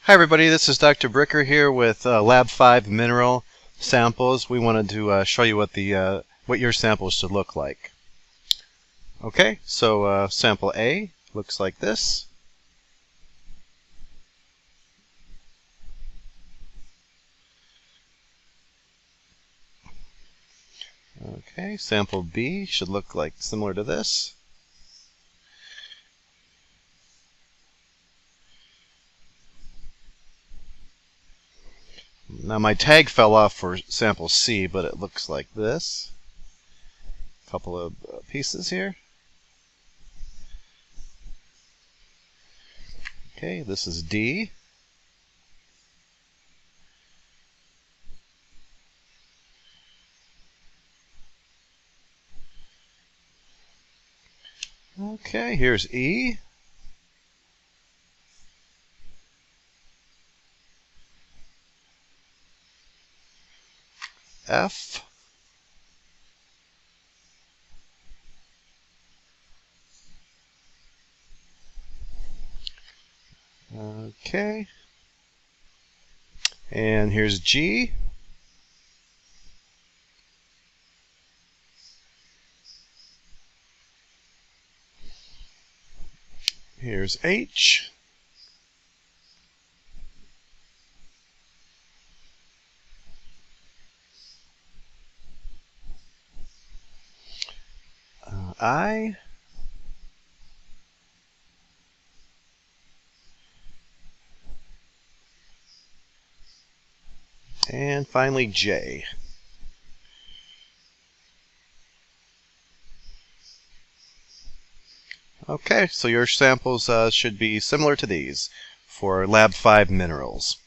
Hi everybody, this is Dr. Bricker here with Lab 5 mineral samples. We wanted to show you what your samples should look like. Okay, so sample A looks like this. Okay, sample B should look like similar to this. Now my tag fell off for sample C, but it looks like this. A couple of pieces here. Okay, this is D. Okay, here's E. F. Okay. And here's G. Here's H. I. And finally J. Okay, so your samples should be similar to these for Lab 5 minerals.